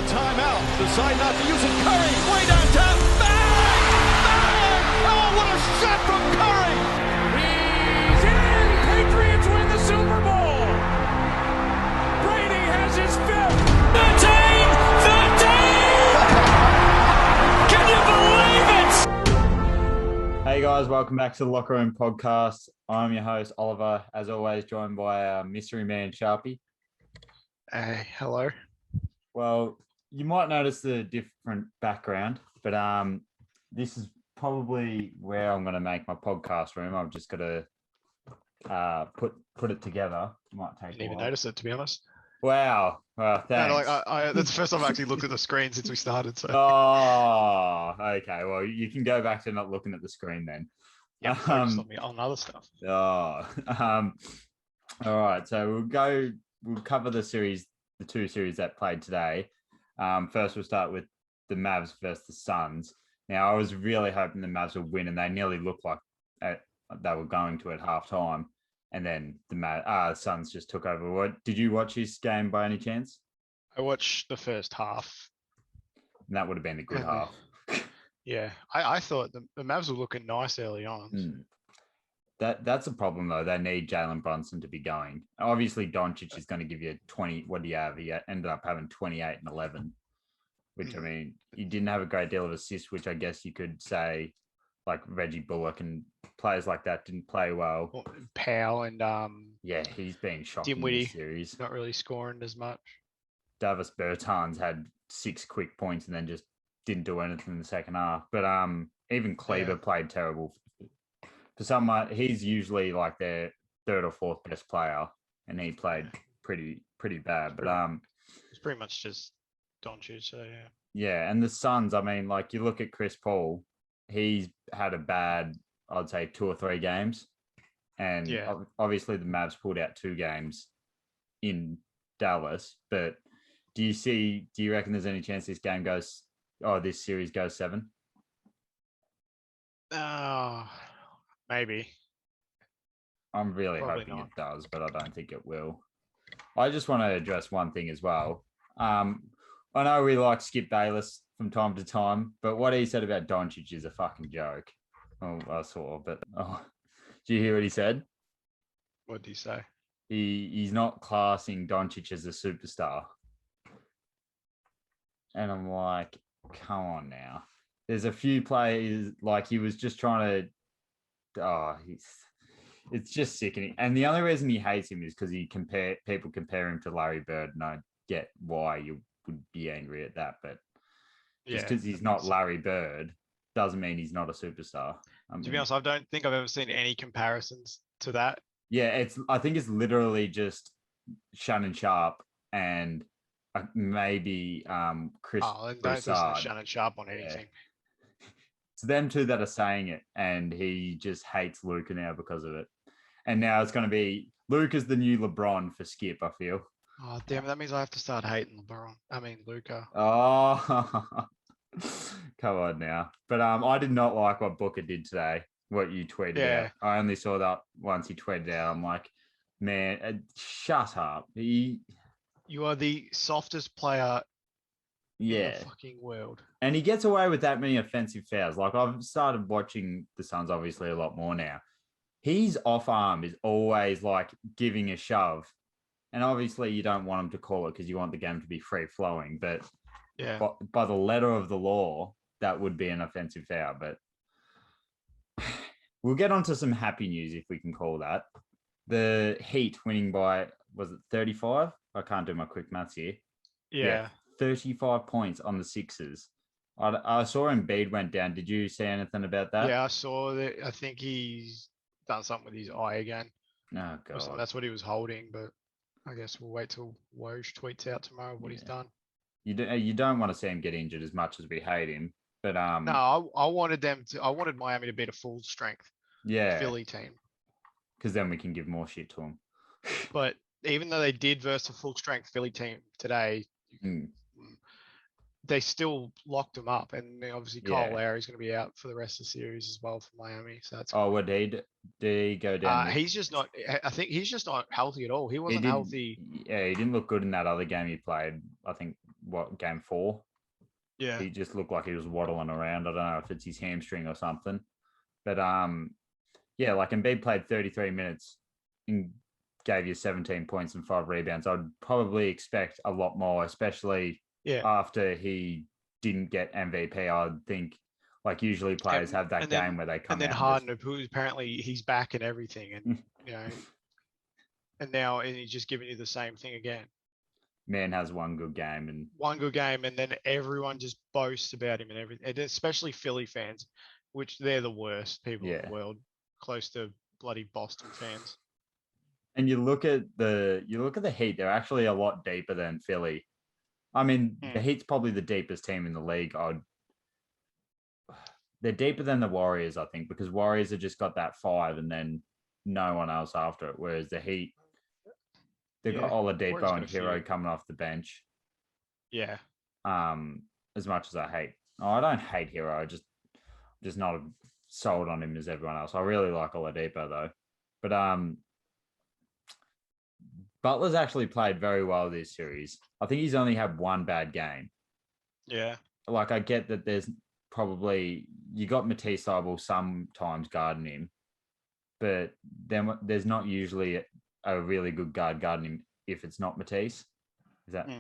timeout. Decide not to use it. Curry, way downtown. Bang! Bang! Oh, what a shot from Curry! He's in! Patriots win the Super Bowl! Brady has his fifth! 13! 13! Can you believe it? Hey guys, welcome back to the Locker Room Podcast. I'm your host, Oliver, as always, joined by our mystery man, Sharpy. Hey, hello. Well, you might notice the different background, but this is probably where I'm going to make my podcast room. I've just got to put it together. Might take. Didn't even notice it, to be honest. Wow. Well, thanks. No, that's the first time I've actually looked at the screen since we started. So. Oh, okay. Well, you can go back to not looking at the screen then. Yeah, focus on other stuff. Oh, all right. So we'll cover the two series that played today. First, we'll start with the Mavs versus the Suns. Now, I was really hoping the Mavs would win, and they nearly looked like they were going to at halftime. And then the Suns just took over. Did you watch this game by any chance? I watched the first half. And that would have been the good half. Yeah, I thought the Mavs were looking nice early on. That's a problem, though. They need Jalen Brunson to be going. Obviously, Doncic is going to give you 20. What do you have? He ended up having 28 and 11, which, I mean, he didn't have a great deal of assists, which I guess you could say, like Reggie Bullock and players like that didn't play well. Powell and yeah, he's been shocking in this series. Not really scoring as much. Davis Bertans had 6 quick points and then just didn't do anything in the second half. But even Kleber played terrible. For someone, he's usually like their third or fourth best player, and he played pretty bad. But it's pretty much just Doncic. So yeah. Yeah, and the Suns. I mean, like you look at Chris Paul, he's had a bad, I'd say, 2 or 3 games, and obviously the Mavs pulled out 2 games in Dallas. But do you reckon there's any chance this series goes 7? Maybe. I'm really hoping it does, but I don't think it will. I just want to address one thing as well. I know we like Skip Bayless from time to time, but what he said about Doncic is a fucking joke. Oh, I saw, but did you hear what he said? What did he say? He's not classing Doncic as a superstar. And I'm like, come on now. There's a few players, like he was just trying to, it's just sickening. And the only reason he hates him is because people compare him to Larry Bird, and I get why you would be angry at that. But just because he's not Larry Bird doesn't mean he's not a superstar. To be honest, I don't think I've ever seen any comparisons to that. Yeah, I think it's literally just Shannon Sharp and maybe Chris. Oh, don't listen to Shannon Sharp on anything. Yeah. It's them two that are saying it, and he just hates Luka now because of it. And now it's going to be Luka's the new LeBron for Skip, I feel. Oh, damn it. That means I have to start hating Luka. Oh, come on now. But I did not like what Booker did today, what you tweeted out. I only saw that once he tweeted out. I'm like, man, shut up. You are the softest player in the fucking world. And he gets away with that many offensive fouls. Like, I've started watching the Suns obviously a lot more now. His off arm is always like giving a shove. And obviously you don't want him to call it because you want the game to be free flowing. But by the letter of the law, that would be an offensive foul. But we'll get on to some happy news, if we can call that. The Heat winning by, was it 35? I can't do my quick maths here. Yeah. 35 points on the Sixers. I saw Embiid went down. Did you see anything about that? Yeah, I saw that. I think he's done something with his eye again. Oh, God. That's what he was holding, but I guess we'll wait till Woj tweets out tomorrow what he's done. You don't want to see him get injured as much as we hate him. But no, I wanted Miami to beat a full strength Philly team. Because then we can give more shit to them. But even though they did versus a full strength Philly team today, they still locked him up, and obviously Kyle Lowry's going to be out for the rest of the series as well for Miami. So that's did he go down? He's just not. I think he's just not healthy at all. He wasn't healthy. Yeah, he didn't look good in that other game he played. I think game 4. Yeah. He just looked like he was waddling around. I don't know if it's his hamstring or something. But yeah, like Embiid played 33 minutes and gave you 17 points and 5 rebounds. I'd probably expect a lot more, especially after he didn't get MVP. I'd think like usually players have that game where they come and then out. Harden, who apparently he's back and everything, and and now he's just giving you the same thing again. Man has one good game, and then everyone just boasts about him and everything, and especially Philly fans, which they're the worst people in the world, close to bloody Boston fans. And you look at the Heat; they're actually a lot deeper than Philly. I mean, the Heat's probably the deepest team in the league. They're deeper than the Warriors, I think, because Warriors have just got that 5 and then no one else after it. Whereas the Heat, they've got Oladipo and Hero coming off the bench. Yeah. As much as I don't hate Hero. I just not sold on him as everyone else. I really like Oladipo though. But Butler's actually played very well this series. I think he's only had one bad game. Yeah. Like I get that there's probably you got Matisse Thybulle sometimes guarding him, but then there's not usually a really good guard guarding him if it's not Matisse. Is that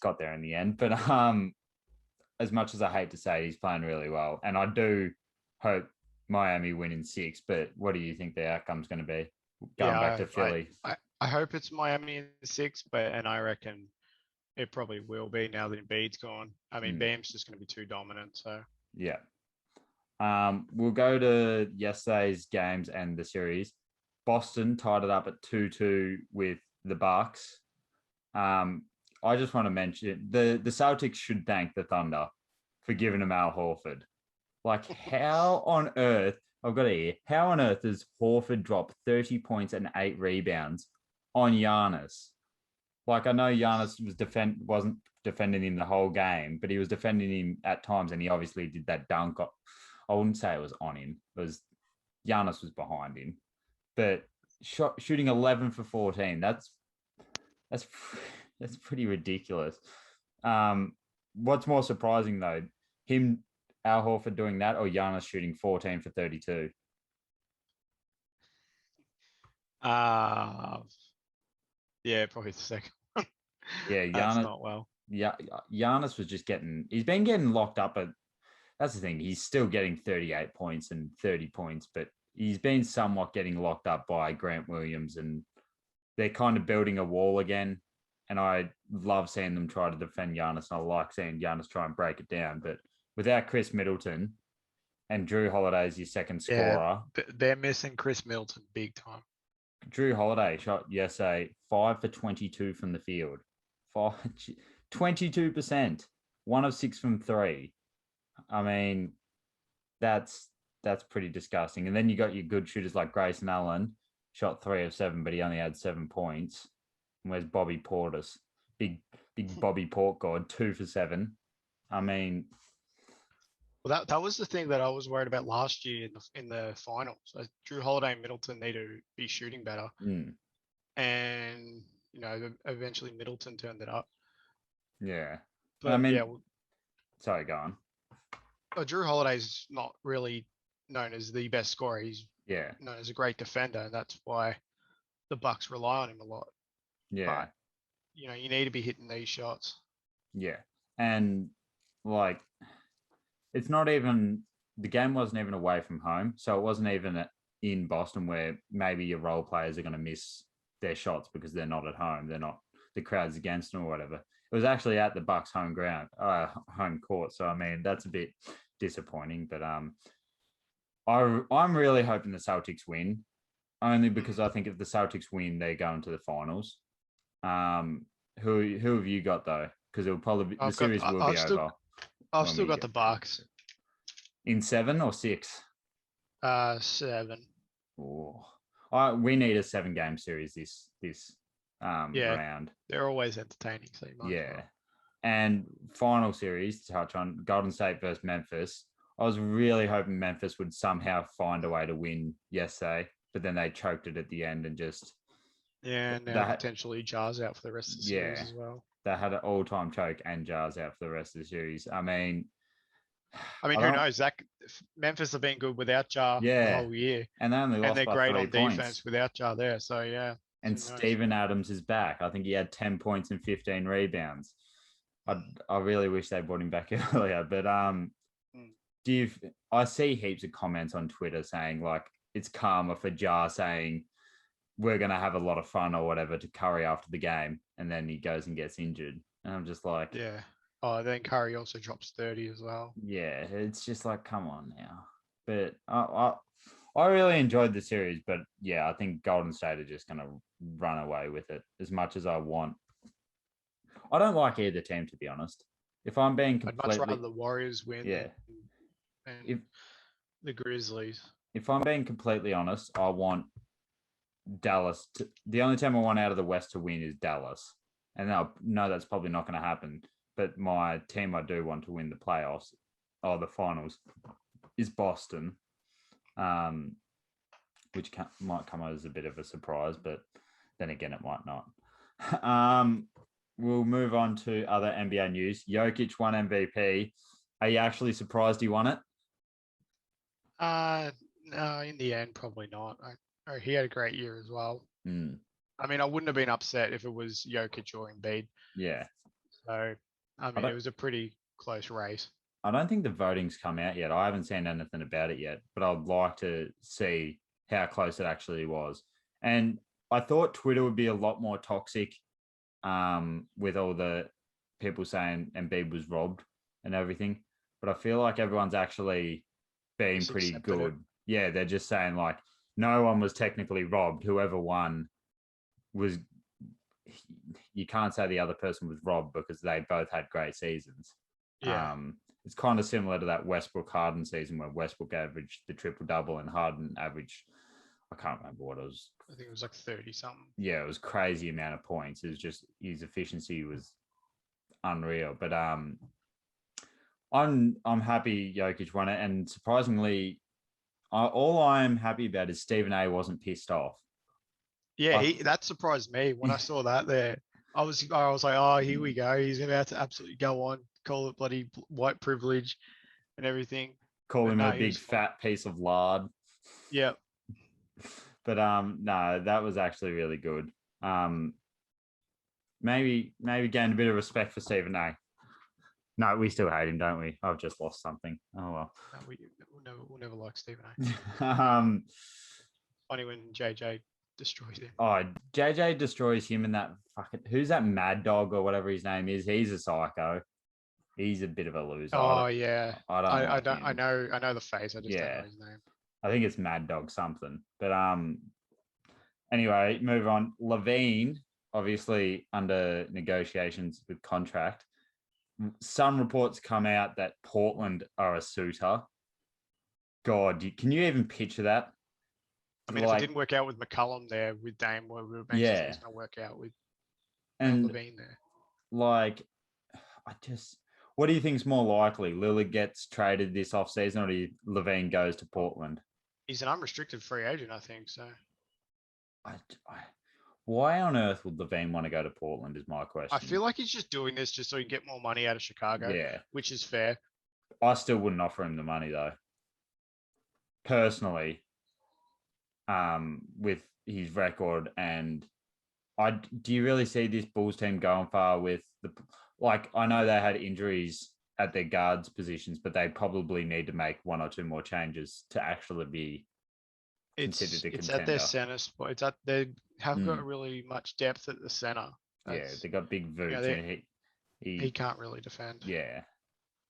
got there in the end? But as much as I hate to say it, he's playing really well, and I do hope Miami win in 6. But what do you think the outcome's going to be? Going back to Philly, I hope it's Miami in 6, and I reckon it probably will be now that Embiid's gone. I mean, Bam's just going to be too dominant. So yeah. We'll go to yesterday's games and the series. Boston tied it up at 2-2 with the Bucks. I just want to mention the Celtics should thank the Thunder for giving them Al Horford. Like, how on earth, I've got to hear, how on earth does Horford drop 30 points and 8 rebounds on Giannis? Like, I know Giannis wasn't defending him the whole game, but he was defending him at times, and he obviously did that dunk. I wouldn't say it was on him. It was Giannis was behind him. But shooting 11 for 14, that's pretty ridiculous. What's more surprising though, Al Horford doing that, or Giannis shooting 14 for 32? Yeah, probably the second one. Yeah, Giannis. That's not well. Yeah, Giannis was just he's been getting locked up at. That's the thing. He's still getting 38 points and 30 points, but he's been somewhat getting locked up by Grant Williams, and they're kind of building a wall again. And I love seeing them try to defend Giannis, and I like seeing Giannis try and break it down. But without Chris Middleton and Drew Holiday as your second scorer, they're missing Chris Middleton big time. Drew Holiday shot yesterday 5 for 22 from the field, 22%, 1 of 6 from 3. I mean, that's pretty disgusting. And then you got your good shooters like Grayson Allen, shot 3 of 7, but he only had 7 points. And where's Bobby Portis? Big Bobby Portgod, 2 for 7. I mean, well, that was the thing that I was worried about last year in the finals. So Drew Holiday and Middleton need to be shooting better, and eventually Middleton turned it up. Yeah, but I mean, sorry, go on. Drew Holiday's not really known as the best scorer. He's known as a great defender, and that's why the Bucks rely on him a lot. Yeah. But, you need to be hitting these shots. Yeah. And like, it's not even, the game wasn't even away from home. So it wasn't even in Boston where maybe your role players are going to miss their shots because they're not at home. They're not, the crowd's against them or whatever. It was actually at the Bucks home court. So, I mean, that's a bit disappointing, but I'm really hoping the Celtics win, only because I think if the Celtics win, they go into the finals. Who have you got though? Because it'll probably the series will be over. I've still got the Bucks in 7 or 6. 7. Oh, we need a 7-game series this round. They're always entertaining. So and final series to touch on Golden State versus Memphis. I was really hoping Memphis would somehow find a way to win yesterday, but then they choked it at the end and just Yeah, and now That potentially Jar's out for the rest of the series as well. They had an all-time choke and Jars out for the rest of the series. I mean, who knows? Memphis have been good without Jar the whole year, and they only lost they're by great 3 on points. defense without Jar there. So yeah. And Steven Adams is back. I think he had 10 points and 15 rebounds. I really wish they brought him back earlier. But I see heaps of comments on Twitter saying like it's karma for Jar saying we're going to have a lot of fun or whatever to Curry after the game. And then he goes and gets injured. And I'm just like... Yeah. Oh, then Curry also drops 30 as well. Yeah, it's just like, come on now. But I really enjoyed the series. But yeah, I think Golden State are just going to run away with it as much as I want. I don't like either team, to be honest. If I'm being completely... I'd much rather the Warriors win than the Grizzlies. If I'm being completely honest, I want Dallas. The only team I want out of the West to win is Dallas. And no, that's probably not going to happen. But my team I do want to win the playoffs or the finals is Boston, which might come as a bit of a surprise, but then again, it might not. We'll move on to other NBA news. Jokic won MVP. Are you actually surprised he won it? No, in the end, probably not. He had a great year as well. I mean, I wouldn't have been upset if it was Jokic or Embiid. Yeah. So, I mean, it was a pretty close race. I don't think the voting's come out yet. I haven't seen anything about it yet, but I'd like to see how close it actually was. And I thought Twitter would be a lot more toxic with all the people saying Embiid was robbed and everything. But I feel like everyone's actually being pretty good. Yeah, they're just saying like, no one was technically robbed. Whoever won was... You can't say the other person was robbed because they both had great seasons. Yeah. It's kind of similar to that Westbrook Harden season where Westbrook averaged the triple-double and Harden averaged, I can't remember what it was. I think it was like 30-something. Yeah, it was crazy amount of points. It was just his efficiency was unreal. But I'm happy Jokic won it, and surprisingly, all I'm happy about is Stephen A wasn't pissed off. Yeah, that surprised me when I saw that there. I was like, oh, here we go. He's about to absolutely go on, call it bloody white privilege and everything. Call him a big fat piece of lard. Yeah. But no, that was actually really good. Maybe gained a bit of respect for Stephen A. No, we still hate him, don't we? I've just lost something. Oh well. No, we'll never like Stephen A. Funny when JJ destroys him. Oh, JJ destroys him and that fucking... Who's that Mad Dog or whatever his name is? He's a psycho. He's a bit of a loser. Oh yeah. I know the face. I just don't know his name. I think it's Mad Dog something. But anyway, move on. Lavine, obviously under negotiations with contract. Some reports come out that Portland are a suitor. God, can you even picture that? I mean, if it didn't work out with McCollum there with Dame, we were mentioning it's going to work out with Lavine there. Like, what do you think is more likely? Lillard gets traded this offseason, or do Lavine goes to Portland? He's an unrestricted free agent, I think. So, why on earth would Lavine want to go to Portland? Is my question. I feel like he's just doing this just so he can get more money out of Chicago. Yeah, which is fair. I still wouldn't offer him the money though. Personally, with his record, and do you really see this Bulls team going far with I know they had injuries at their guards positions, but they probably need to make one or two more changes to actually be considered a contender. It's at their center spot. They haven't got really much depth at the center. They got big Vooch, and he can't really defend. Yeah,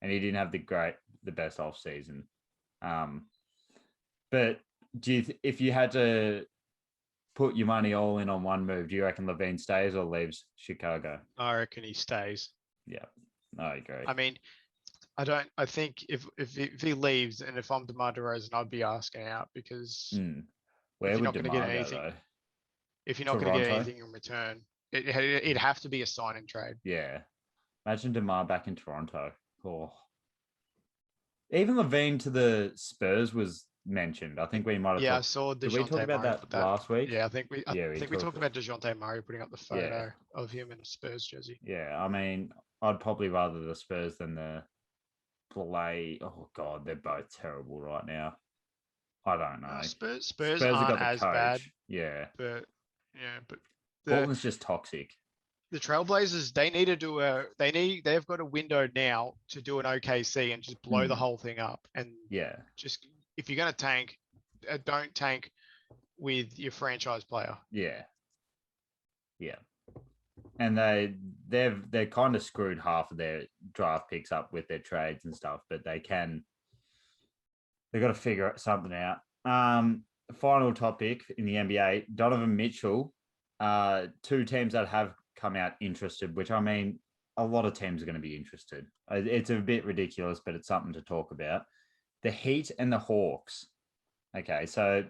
and he didn't have the best off season. But if you had to put your money all in on one move, do you reckon Lavine stays or leaves Chicago? I reckon he stays. Yeah, I agree. I mean, I think if he leaves, and if I'm DeMar DeRozan, I'd be asking out because where would DeMar go though? If you're not going to get anything in return, it'd have to be a sign and trade. Yeah, imagine DeMar back in Toronto. Oh. Even Lavine to the Spurs was mentioned. I think we might have. Yeah, I saw Did we talk DeJounte about Murray that put that. last week? Yeah, I think we talked talked about DeJounte Murray putting up the photo of him in a Spurs jersey. Yeah, I mean, I'd probably rather the Spurs than the play. Oh God, they're both terrible right now. I don't know. Spurs have aren't got the as coach. bad, Yeah, but but Portland's just toxic. the Trailblazers, they've got a window now to do an OKC and just blow the whole thing up. And just if you're gonna tank, don't tank with your franchise player. Yeah. And they're kind of screwed half of their draft picks up with their trades and stuff, but they've got to figure something out. Final topic in the NBA, Donovan Mitchell, two teams that have come out interested, which I mean, a lot of teams are going to be interested. It's a bit ridiculous, but it's something to talk about. The Heat and the Hawks. Okay, so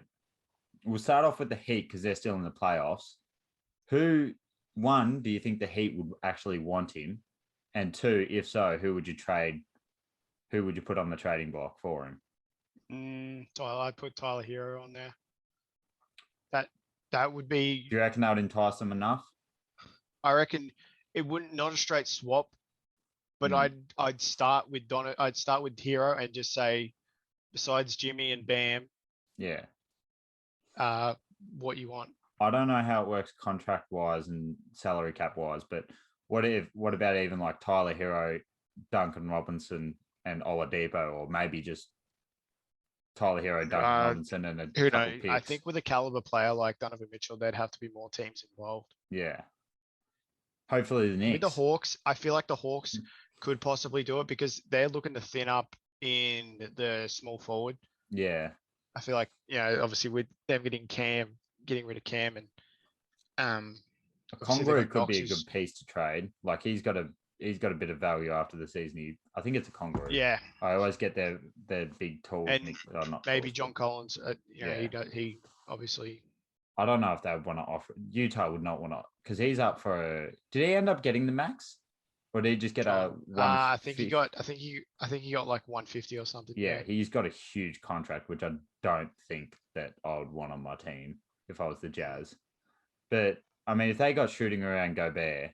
we'll start off with the Heat because they're still in the playoffs. One, do you think the Heat would actually want him? And two, if so, who would you trade? Who would you put on the trading block for him? I'd put Tyler Hero on there. That would be. Do you reckon that would entice them enough? I reckon it wouldn't, not a straight swap, but I'd start with I'd start with Hero and just say, besides Jimmy and Bam, what you want. I don't know how it works contract wise and salary cap wise, but what about even like Tyler Hero, Duncan Robinson, and Oladipo, or maybe just Tyler Hero, Duncan Robinson, and a couple picks? I think with a caliber player like Donovan Mitchell, there'd have to be more teams involved. Yeah. Hopefully the Knicks. With the Hawks, I feel like the Hawks could possibly do it because they're looking to thin up in the small forward. Yeah. I feel like, obviously with them getting rid of Cam, and Congreve could be a good piece to trade. Like he's got a bit of value after the season. I think it's a Congreve. Yeah. I always get their big tall. And maybe John Collins. He obviously. I don't know if they would want to offer. Utah would not want to, because he's up for. Did he end up getting the max, or did he just get a one? I think he got like 150 or something. Yeah, he's got a huge contract, which I don't think that I would want on my team if I was the Jazz. But I mean, if they got shooting around Gobert,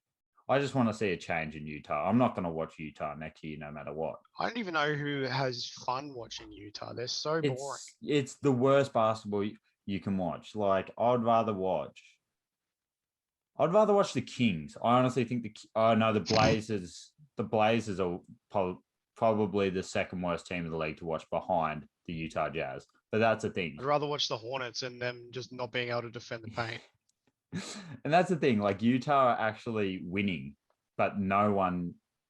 I just want to see a change in Utah. I'm not going to watch Utah next year, no matter what. I don't even know who has fun watching Utah. They're so boring. It's the worst basketball you can watch. Like, I'd rather watch the Kings. I honestly think the Blazers. The Blazers are probably the second worst team in the league to watch behind the Utah Jazz. But that's the thing. I'd rather watch the Hornets and them just not being able to defend the paint. And that's the thing. Like, Utah are actually winning, but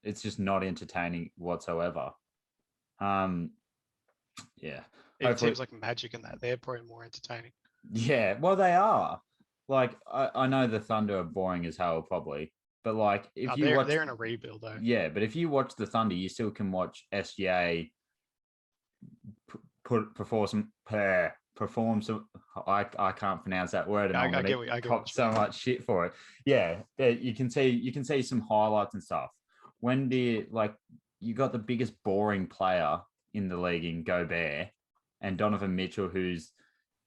it's just not entertaining whatsoever. Yeah. It seems like Magic in that. They're probably more entertaining. Yeah, well, they are. Like, I know the Thunder are boring as hell, probably. But, like, they're in a rebuild, though. Yeah, but if you watch the Thunder, you still can watch SGA perform some. I can't pronounce that word, and I get so much shit for it. Yeah, you can see some highlights and stuff. When you got the biggest boring player in the league in Gobert, and Donovan Mitchell, who's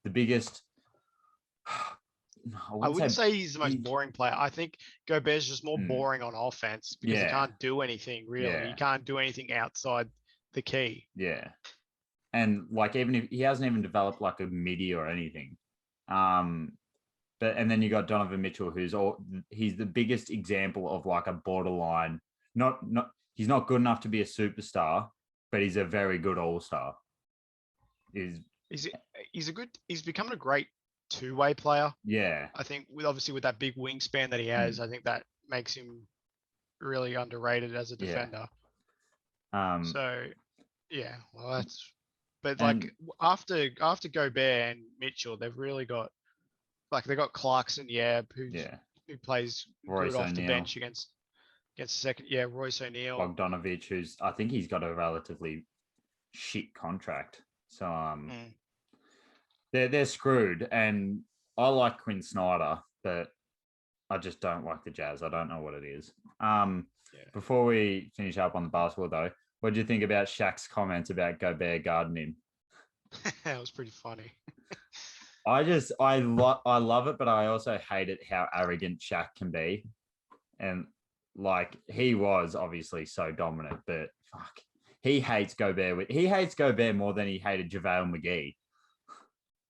the biggest. I wouldn't say he's the most boring player. I think Gobert's just more boring on offense because he can't do anything really. Yeah. He can't do anything outside the key. Yeah. And like, even if he hasn't even developed like a midi or anything. And then you got Donovan Mitchell, he's the biggest example of like a borderline, he's not good enough to be a superstar, but he's a very good all-star. He's becoming a great two-way player. Yeah. I think with that big wingspan that he has, I think that makes him really underrated as a defender. So yeah, well after Gobert and Mitchell, they've really got they got Clarkson, who plays Royce good off the O'Neal. bench against the second. Yeah, Royce O'Neal. Bogdanovich, I think he's got a relatively shit contract. So they're screwed, and I like Quinn Snyder, but I just don't like the Jazz. I don't know what it is. Before we finish up on the basketball, though, what do you think about Shaq's comments about Gobert gardening? That was pretty funny. I love it, but I also hate it how arrogant Shaq can be. And like he was obviously so dominant, but fuck, he hates Gobert more than he hated JaVale McGee.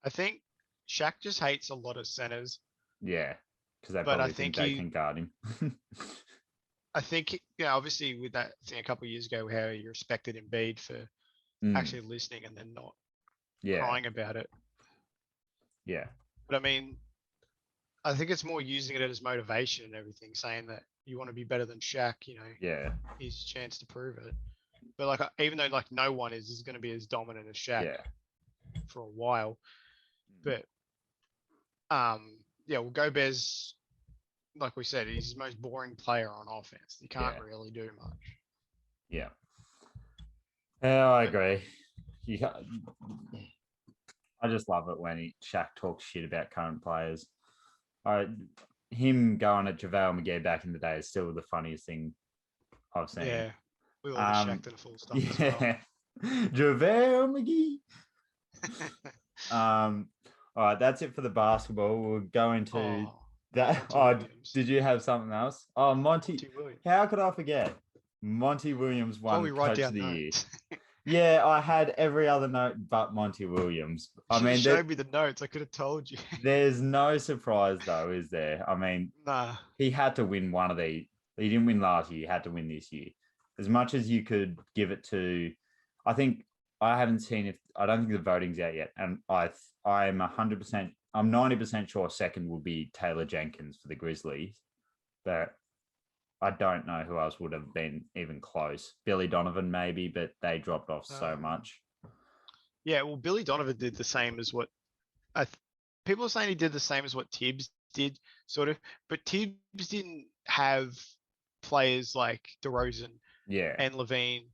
I think Shaq just hates a lot of centers. Yeah, because they But I probably think they can guard him. I think, obviously with that thing a couple of years ago, how you respected Embiid for actually listening and then not crying about it. Yeah. But I mean, I think it's more using it as motivation and everything, saying that you want to be better than Shaq, Yeah. here's a chance to prove it. But like, even though like no one is going to be as dominant as Shaq for a while. But well, Gobert, like we said, he's the most boring player on offense. He can't really do much. Yeah. Yeah, I agree. I just love it when Shaq talks shit about current players. Him going at JaVale McGee back in the day is still the funniest thing I've seen. Yeah, we all Shaq to the full stop as well. JaVale McGee. All right, that's it for the basketball. We'll go into that. Did you have something else? Oh, Monty Williams. How could I forget? Monty Williams won Coach of the Year. Yeah, I had every other note but Monty Williams. You showed me the notes. I could have told you. There's no surprise though, is there? I mean, nah. He had to win one of these. He didn't win last year. He had to win this year. As much as you could give it to, I think I haven't seen it. I don't think the voting's out yet, and I'm 100%. I'm 90% sure second will be Taylor Jenkins for the Grizzlies, but I don't know who else would have been even close. Billy Donovan maybe, but they dropped off so much. Yeah, well, Billy Donovan did the same as what people are saying he did the same as what Tibbs did, sort of. But Tibbs didn't have players like DeRozan and Lavine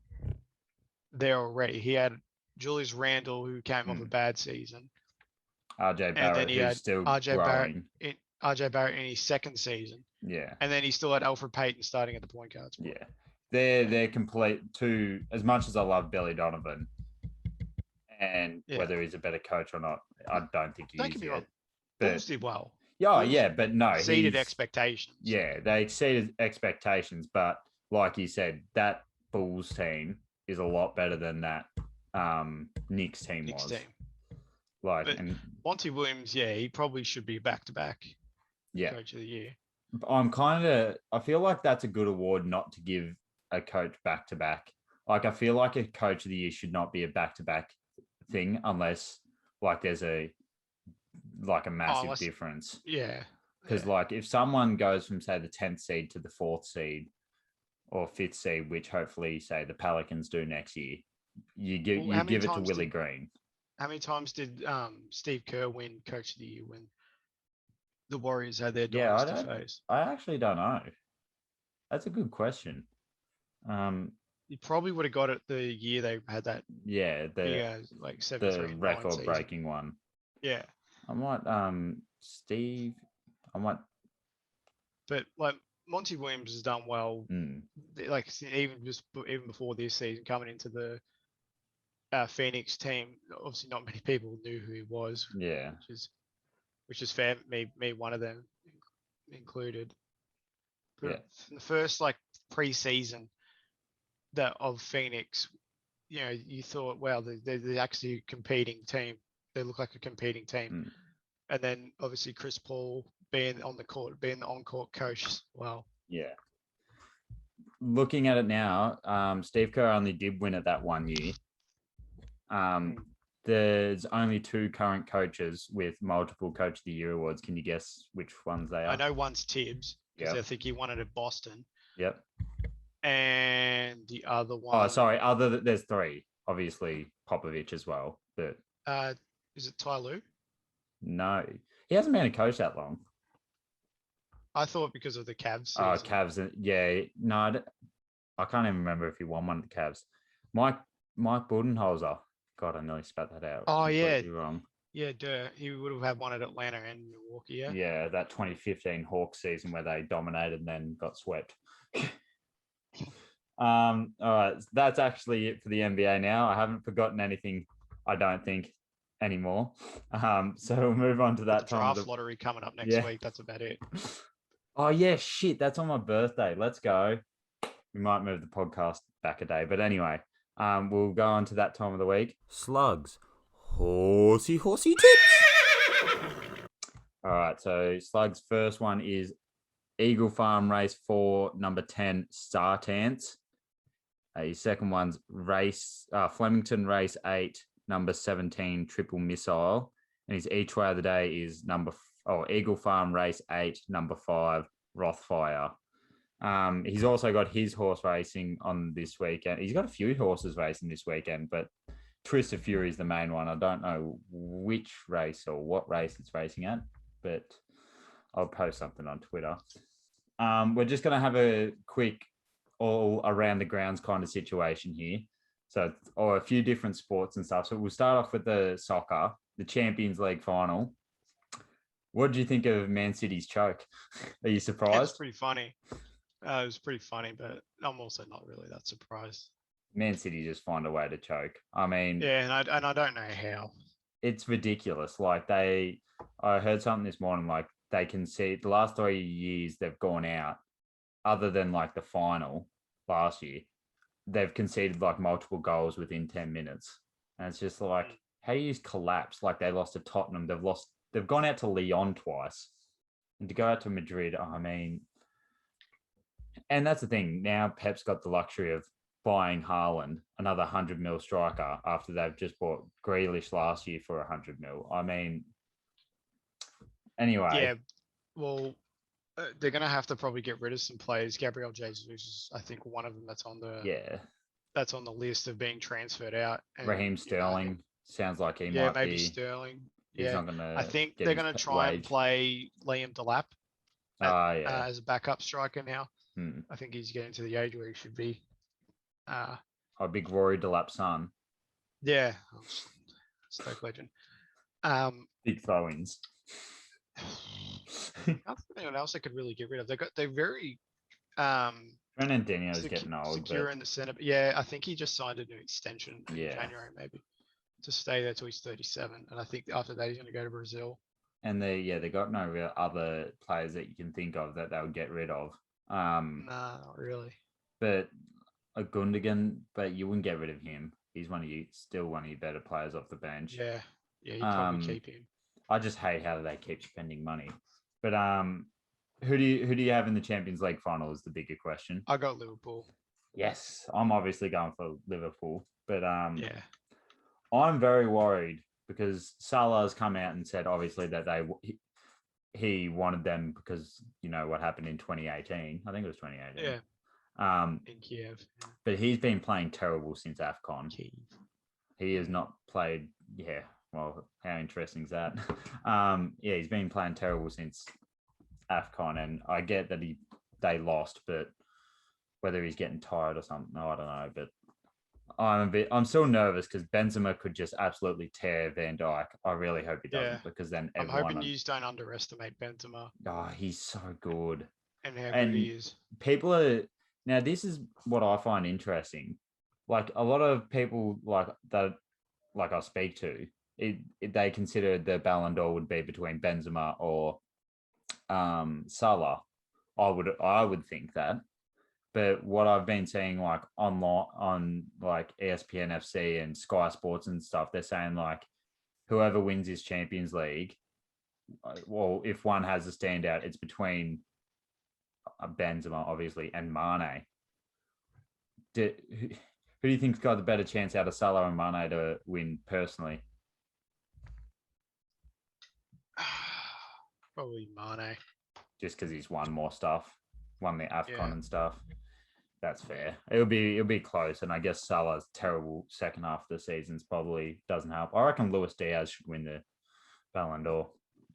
there already. He had Julius Randle, who came off a bad season. RJ Barrett, and then he had still growing. RJ Barrett in his second season. Yeah. And then he still had Alfred Payton starting at the point guard spot. Yeah. They're complete too, as much as I love Billy Donovan and whether he's a better coach or not, I don't think he is yet. Bulls did well. Yeah, but no. Exceeded expectations. Yeah, they exceeded expectations, but like you said, that Bulls team is a lot better than that Knicks team was. And Monty Williams, he probably should be back-to-back Coach of the Year. I feel like that's a good award not to give a coach back-to-back. Like, I feel like a Coach of the Year should not be a back-to-back thing unless, like, there's a massive difference. Yeah. Because, if someone goes from, say, the 10th seed to the 4th seed or 5th seed, which hopefully, say, the Pelicans do next year, you give it to Willie Green. How many times did Steve Kerr win Coach of the Year when the Warriors had their doors to face? I actually don't know. That's a good question. You probably would have got it the year they had that. Yeah, the 7-3 record-breaking one. Yeah. I might Steve. But Monty Williams has done well. Even before this season, coming into the Phoenix team, obviously not many people knew who he was. Yeah. Which is fair. Me one of them included. But the first pre-season of Phoenix, you thought, wow, they're actually a competing team. They look like a competing team. And then obviously Chris Paul being on the court, being the on-court coach as well. Yeah. Looking at it now, Steve Kerr only did win it that 1 year. There's only 2 current coaches with multiple Coach of the Year awards. Can you guess which ones they are? I know one's Tibbs, because I think he won it at Boston. Yep. And the other one... there's 3. Obviously, Popovich as well. But is it Ty Lue? No. He hasn't been a coach that long. I thought because of the Cavs season. Oh, Cavs. Yeah. No, I can't even remember if he won one of the Cavs. Mike Budenholzer. God, I nearly spat that out. Oh, yeah. Wrong. Yeah, he would have had one at Atlanta and Milwaukee, yeah? Yeah, that 2015 Hawks season where they dominated and then got swept. All right, that's actually it for the NBA now. I haven't forgotten anything, I don't think. anymore. So we'll move on to that time. Draft lottery coming up next week. That's about it. Oh yeah, shit! That's on my birthday. Let's go. We might move the podcast back a day, but anyway, we'll go on to that time of the week. Slugs, horsey tips. All right, so Slug's first one is Eagle Farm Race 4, number 10, Star Tance. His second one's Flemington Race 8, number 17, Triple Missile. And his each way of the day is Eagle Farm Race 8, number 5, Rothfire. He's also got his horse racing on this weekend. He's got a few horses racing this weekend, but Twist of Fury is the main one. I don't know which race or what race it's racing at, but I'll post something on Twitter. We're just going to have a quick all around the grounds kind of situation here. So, a few different sports and stuff. So we'll start off with the soccer, the Champions League final. What did you think of Man City's choke? Are you surprised? It's pretty funny. It was pretty funny, but I'm also not really that surprised. Man City just find a way to choke. I mean, yeah, and I don't know how. It's ridiculous. Like I heard something this morning. Like they can see the last 3 years they've gone out, other than like the final last year, they've conceded like multiple goals within 10 minutes, and it's just like, how do you collapse? Like they lost to Tottenham. They've gone out to Lyon twice, and to go out to Madrid. I mean. And that's the thing. Now Pep's got the luxury of buying Haaland, another 100 mil striker, after they've just bought Grealish last year for 100 mil. I mean, anyway. Yeah, well, they're going to have to probably get rid of some players. Gabriel Jesus is, I think, one of them that's on the list of being transferred out. And, Raheem Sterling sounds like he might maybe be. Sterling. He's not gonna I think they're going to try and play Liam Delap as a backup striker now. I think he's getting to the age where he should be. A big Rory Delap son. Yeah, Stoke legend. Big throw-ins. Anyone else they could really get rid of? They're very Fernandinho's getting old. Secure in the centre. Yeah, I think he just signed a new extension in January, maybe, to stay there till he's 37. And I think after that he's going to go to Brazil. And they got no real other players that you can think of that they'll get rid of. Nah, not really. But a Gundogan, but you wouldn't get rid of him. He's still one of your better players off the bench. Yeah, you probably keep him. I just hate how they keep spending money. But who do you have in the Champions League final is the bigger question. I got Liverpool. Yes, I'm obviously going for Liverpool, but I'm very worried because Salah's come out and said obviously that he wanted them because what happened in 2018. I think it was 2018. Yeah. In Kiev. But he's been playing terrible since AFCON. He has not played. Yeah. Well, how interesting is that? He's been playing terrible since AFCON, and I get that they lost, but whether he's getting tired or something, I don't know. But I'm still nervous because Benzema could just absolutely tear Van Dijk. I really hope he doesn't, because then I'm hoping you don't underestimate Benzema. Oh, he's so good. And how good he is. Now this is what I find interesting. Like a lot of people like I speak to, they consider the Ballon d'Or would be between Benzema or Salah. I would think that. But what I've been seeing like online on like ESPN FC and Sky Sports and stuff, they're saying like whoever wins this Champions League, well, if one has a standout, it's between Benzema, obviously, and Mane. Who do you think's got the better chance out of Salah and Mane to win personally? Probably Mane. Just because he's won more stuff, won the AFCON and stuff. That's fair. It'll be close, and I guess Salah's terrible second half of the season's probably doesn't help. I reckon Luis Diaz should win the Ballon d'Or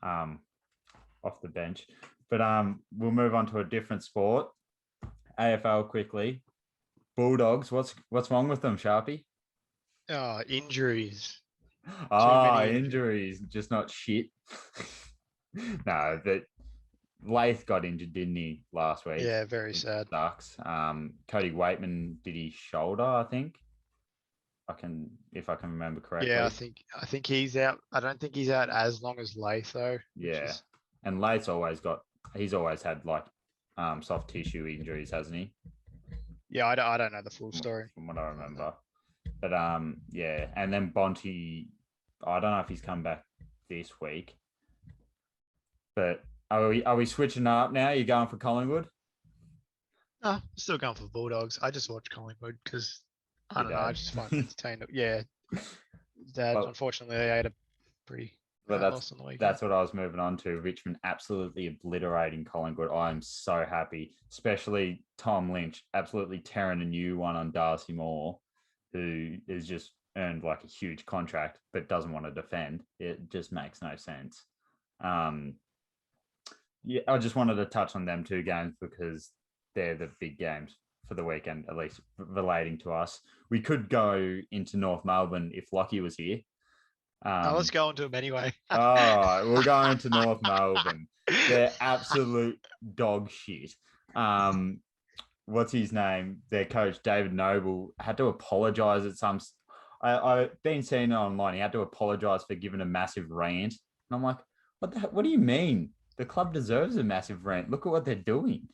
off the bench. But we'll move on to a different sport. AFL quickly. Bulldogs, what's wrong with them, Sharpie? Injuries. Injuries, just not shit. No, but Lath got injured, didn't he, last week? Yeah, very sad. Sucks. Cody Waitman did his shoulder, I think. if I can remember correctly. Yeah, I think he's out. I don't think he's out as long as Lath though. Yeah, and Late's he's always had like soft tissue injuries, hasn't he? Yeah, I don't know the full story from what I remember. But yeah, and then Bonte, I don't know if he's come back this week. But are we switching up now? You're going for Collingwood? No, I'm still going for Bulldogs. I just watch Collingwood because I don't know. I just find it entertaining. Yeah, Dad. Well, unfortunately, they ate a pretty loss on the weekend. That's what I was moving on to. Richmond absolutely obliterating Collingwood. I'm so happy, especially Tom Lynch absolutely tearing a new one on Darcy Moore, who is just earned like a huge contract but doesn't want to defend. It just makes no sense. Yeah, I just wanted to touch on them two games because they're the big games for the weekend, at least relating to us. We could go into North Melbourne if Lockie was here. Let's go into them anyway. All right, we're going to North Melbourne. They're absolute dog shit. What's his name? Their coach, David Noble, had to apologise at some... I've been seeing it online. He had to apologise for giving a massive rant. And I'm like, what do you mean? The club deserves a massive rant. Look at what they're doing.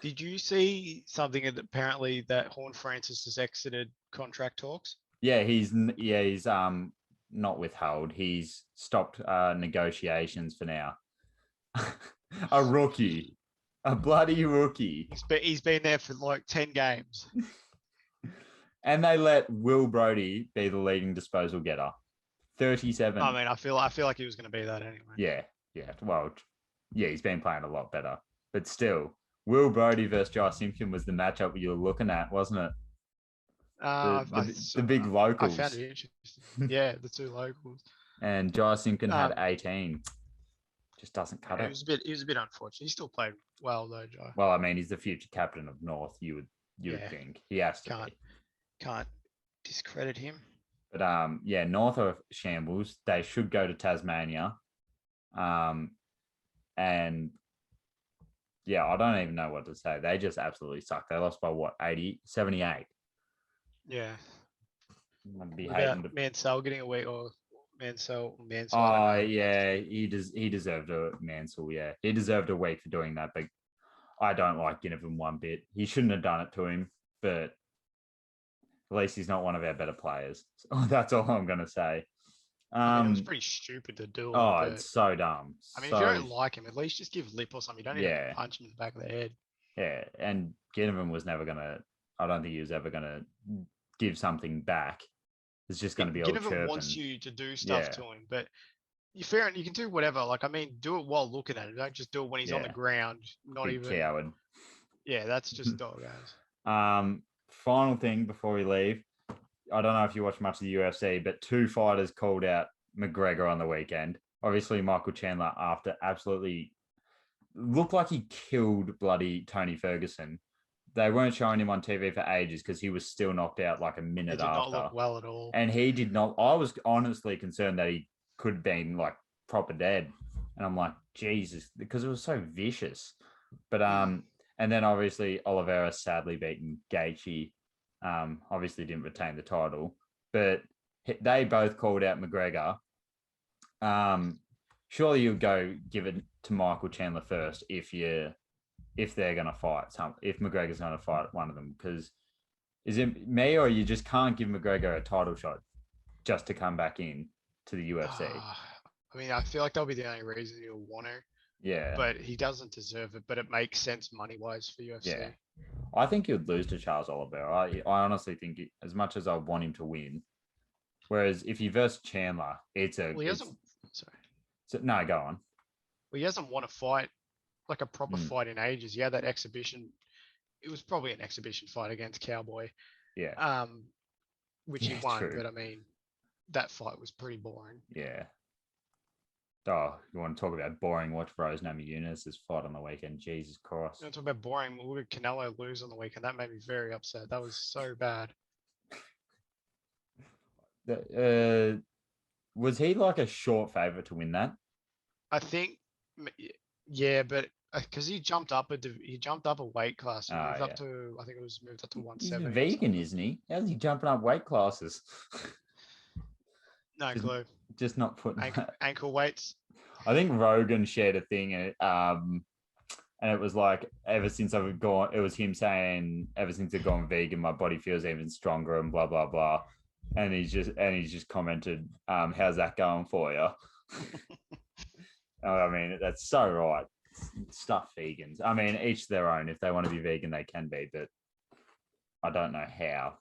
Did you see something that apparently that Horn Francis has exited contract talks? Yeah, he's not withheld. He's stopped negotiations for now. A rookie. A bloody rookie. He's been there for like 10 games. And they let Will Brodie be the leading disposal getter. 37. I mean, I feel like he was going to be that anyway. Yeah. Well, yeah, he's been playing a lot better. But still, Will Brodie versus Jai Simpson was the matchup you were looking at, wasn't it? The big locals. I found it interesting. Yeah, the two locals. And Jai Simpson had 18. Just doesn't cut it. It was a bit unfortunate. He still played well though, Jai. Well, I mean, he's the future captain of North. You would think he has to. Can't discredit him. But yeah, North are shambles. They should go to Tasmania. And yeah, I don't even know what to say. They just absolutely suck. They lost by what, 78? Yeah. I'd be hating Mansell getting a week or Mansell. Oh yeah, he deserved a Mansell. Yeah, he deserved a week for doing that. But I don't like Ginnivan one bit. He shouldn't have done it to him. But at least he's not one of our better players. So that's all I'm gonna say. It was pretty stupid to do. It's so dumb. I mean, if you don't like him, at least just give lip or something. You don't need to punch him in the back of the head. Yeah, and Ginnivan was never gonna. I don't think he was ever gonna give something back. It's just going to be all chirping. Ginnivan wants you to do stuff to him, but you can do whatever. Like, I mean, do it while looking at it. Don't just do it when he's on the ground. Not Big even coward. Yeah, that's just dog ass. Final thing before we leave. I don't know if you watch much of the UFC, but two fighters called out McGregor on the weekend. Obviously, Michael Chandler, after absolutely looked like he killed bloody Tony Ferguson. They weren't showing him on TV for ages because he was still knocked out like a minute after. He did not look well at all. And he did not. I was honestly concerned that he could have been like proper dead. And I'm like, Jesus, because it was so vicious. But and then obviously Oliveira sadly beaten Gaethje. Obviously didn't retain the title, but they both called out McGregor. Surely you'd go give it to Michael Chandler first if they're going to fight if McGregor's going to fight one of them, because is it me or you just can't give McGregor a title shot just to come back in to the UFC? I mean, I feel like that'll be the only reason he'll want to. Yeah. But he doesn't deserve it, but it makes sense money-wise for UFC. Yeah. I think he would lose to Charles Oliveira. I honestly think as much as I want him to win, whereas if he versus Chandler, it's a... Well, he hasn't... Sorry. So, no, go on. Well, he doesn't want to fight like a proper fight in ages. He had that exhibition. It was probably an exhibition fight against Cowboy. Yeah. Which he won, but I mean, that fight was pretty boring. Yeah. Oh, you want to talk about boring? Watch Rose Namajunas' fight on the weekend. Jesus Christ. You want to talk about boring? Look at Canelo lose on the weekend. That made me very upset. That was so bad. Was he like a short favorite to win that? I think, yeah, but because he jumped up a weight class. He Oh, moved up yeah. to, I think it was moved up to He's a 170. or vegan, something. isn't he? How's he jumping up weight classes? No just, clue. just not putting. Ankle weights. I think Rogan shared a thing, and it was like, ever since I've gone, it was him saying, ever since I've gone vegan, my body feels even stronger and blah blah blah. And he's just commented, how's that going for you? I mean, that's so right. Stuff vegans. I mean, each their own. If they want to be vegan, they can be, but I don't know how.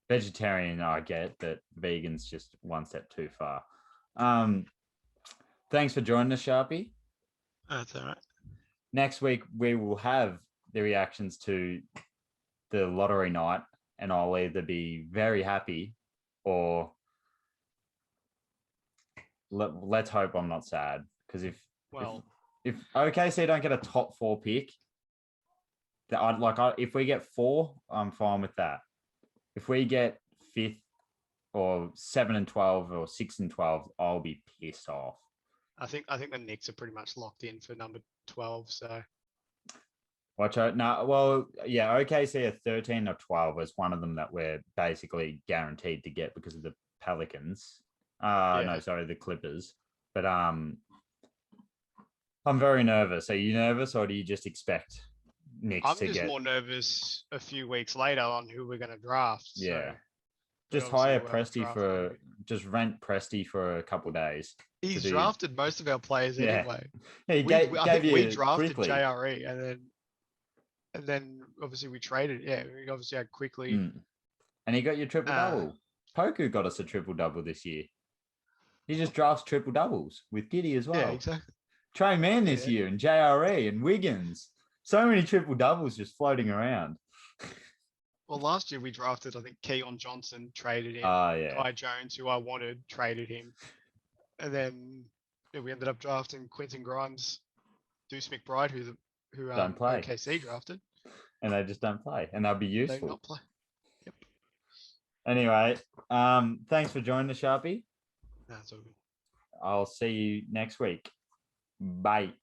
Vegetarian, I get, but vegans just one step too far. Thanks for joining us, Sharpie. That's all right. Next week, we will have the reactions to the lottery night, and I'll either be very happy or let's hope I'm not sad. Because if OKC don't get a top 4 pick, if we get 4, I'm fine with that. If we get 5th or 7 and 12 or 6 and 12, I'll be pissed off. I think the Knicks are pretty much locked in for number 12. So watch out. No, well, yeah, OKC are 13 or 12 is one of them that we're basically guaranteed to get because of the Pelicans. No, sorry, the Clippers. But I'm very nervous. Are you nervous, or do you just expect Knicks to get? I'm just more nervous a few weeks later on who we're going to draft. Yeah. So just hire Presti just rent Presti for a couple of days. He's drafted most of our players anyway. Yeah, I think we drafted JRE and then obviously we traded. Yeah, we obviously had quickly. And he got your triple double. Poku got us a triple double this year. He just drafts triple doubles with Giddy as well. Yeah, exactly. Trey Mann this year and JRE and Wiggins. So many triple doubles just floating around. Well, last year we drafted, I think, Keon Johnson, traded him. Ty Jones, who I wanted, traded him. And then we ended up drafting Quentin Grimes, Deuce McBride, who don't play. OKC drafted. And they just don't play. And they'll be useful. They not play. Yep. Anyway, thanks for joining us, Sharpie. That's all good. I'll see you next week. Bye.